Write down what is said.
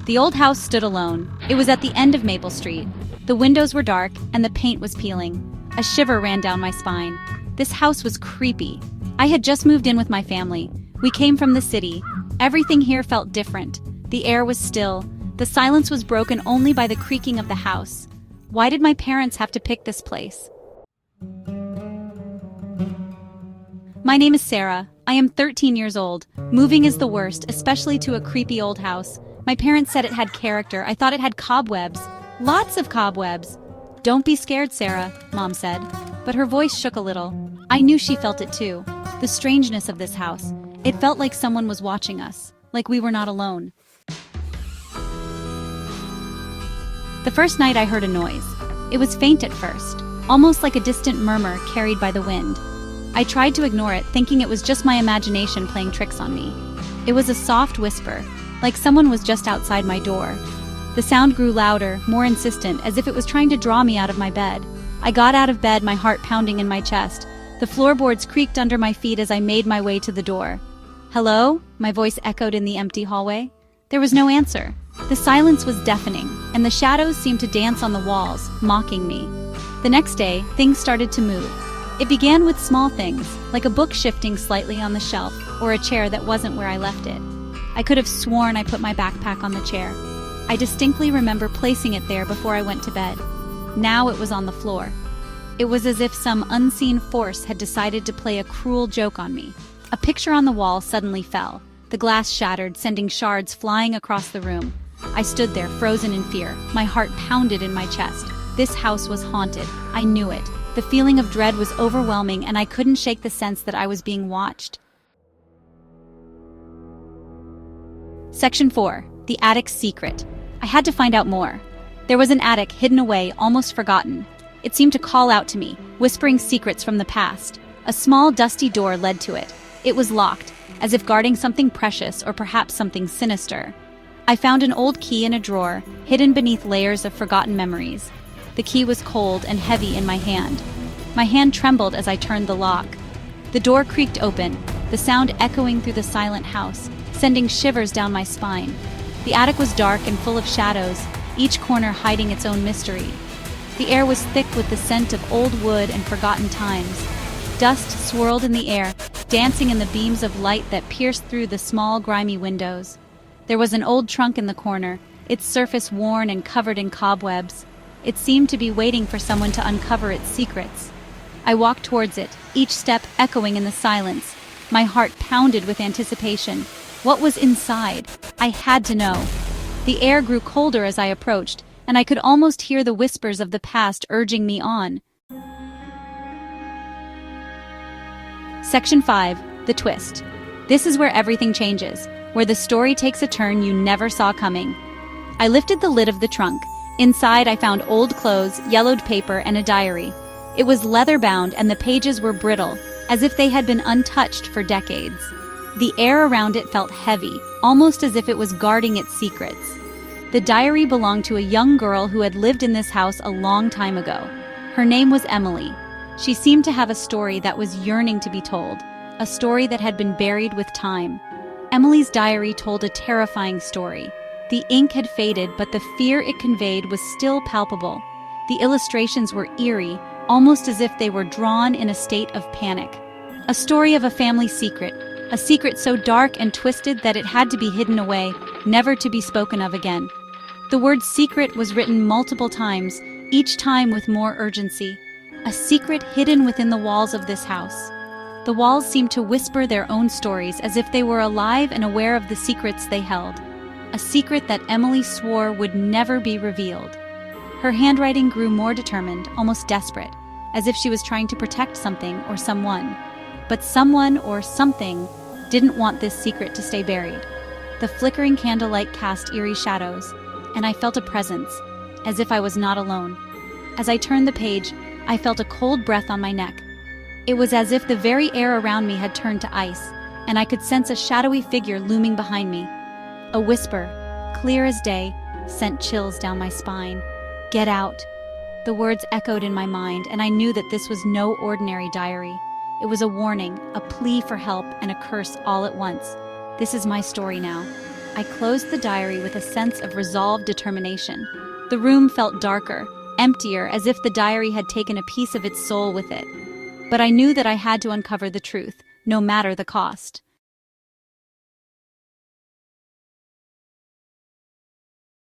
The old house stood alone. It was at the end of Maple Street. The windows were dark, and the paint was peeling. A shiver ran down my spine. This house was creepy. I had just moved in with my family. We came from the city. Everything here felt different. The air was still. The silence was broken only by the creaking of the house. Why did my parents have to pick this place? My name is Sarah. I am 13 years old. Moving is the worst, especially to a creepy old house. My parents said it had character. I thought it had cobwebs. Lots of cobwebs. Don't be scared, Sarah, Mom said. But her voice shook a little. I knew she felt it too. The strangeness of this house. It felt like someone was watching us. Like we were not alone. The first night I heard a noise. It was faint at first, almost like a distant murmur carried by the wind. I tried to ignore it, thinking it was just my imagination playing tricks on me. It was a soft whisper, like someone was just outside my door. The sound grew louder, more insistent, as if it was trying to draw me out of my bed. I got out of bed, my heart pounding in my chest. The floorboards creaked under my feet as I made my way to the door. "Hello?" my voice echoed in the empty hallway. There was no answer. The silence was deafening, and the shadows seemed to dance on the walls, mocking me. The next day, things started to move. It began with small things, like a book shifting slightly on the shelf, or a chair that wasn't where I left it. I could have sworn I put my backpack on the chair. I distinctly remember placing it there before I went to bed. Now it was on the floor. It was as if some unseen force had decided to play a cruel joke on me. A picture on the wall suddenly fell. The glass shattered, sending shards flying across the room. I stood there, frozen in fear. My heart pounded in my chest. This house was haunted. I knew it. The feeling of dread was overwhelming, and I couldn't shake the sense that I was being watched. Section 4. The Attic's Secret. I had to find out more. There was an attic hidden away, almost forgotten. It seemed to call out to me, whispering secrets from the past. A small, dusty door led to it. It was locked, as if guarding something precious or perhaps something sinister. I found an old key in a drawer, hidden beneath layers of forgotten memories. The key was cold and heavy in my hand. My hand trembled as I turned the lock. The door creaked open, the sound echoing through the silent house, sending shivers down my spine. The attic was dark and full of shadows, each corner hiding its own mystery. The air was thick with the scent of old wood and forgotten times. Dust swirled in the air, dancing in the beams of light that pierced through the small, grimy windows. There was an old trunk in the corner, its surface worn and covered in cobwebs. It seemed to be waiting for someone to uncover its secrets. I walked towards it, each step echoing in the silence. My heart pounded with anticipation. What was inside? I had to know. The air grew colder as I approached, and I could almost hear the whispers of the past urging me on. Section 5. The Twist. This is where everything changes, where the story takes a turn you never saw coming. I lifted the lid of the trunk. Inside, I found old clothes, yellowed paper, and a diary. It was leather-bound, and the pages were brittle, as if they had been untouched for decades. The air around it felt heavy, almost as if it was guarding its secrets. The diary belonged to a young girl who had lived in this house a long time ago. Her name was Emily. She seemed to have a story that was yearning to be told, a story that had been buried with time. Emily's diary told a terrifying story. The ink had faded, but the fear it conveyed was still palpable. The illustrations were eerie, almost as if they were drawn in a state of panic. A story of a family secret, a secret so dark and twisted that it had to be hidden away, never to be spoken of again. The word secret was written multiple times, each time with more urgency. A secret hidden within the walls of this house. The walls seemed to whisper their own stories as if they were alive and aware of the secrets they held. A secret that Emily swore would never be revealed. Her handwriting grew more determined, almost desperate, as if she was trying to protect something or someone. But someone or something didn't want this secret to stay buried. The flickering candlelight cast eerie shadows, and I felt a presence, as if I was not alone. As I turned the page, I felt a cold breath on my neck. It was as if the very air around me had turned to ice, and I could sense a shadowy figure looming behind me. A whisper, clear as day, sent chills down my spine. "Get out." The words echoed in my mind, and I knew that this was no ordinary diary. It was a warning, a plea for help, and a curse all at once. This is my story now. I closed the diary with a sense of resolved determination. The room felt darker, emptier, as if the diary had taken a piece of its soul with it. But I knew that I had to uncover the truth, no matter the cost.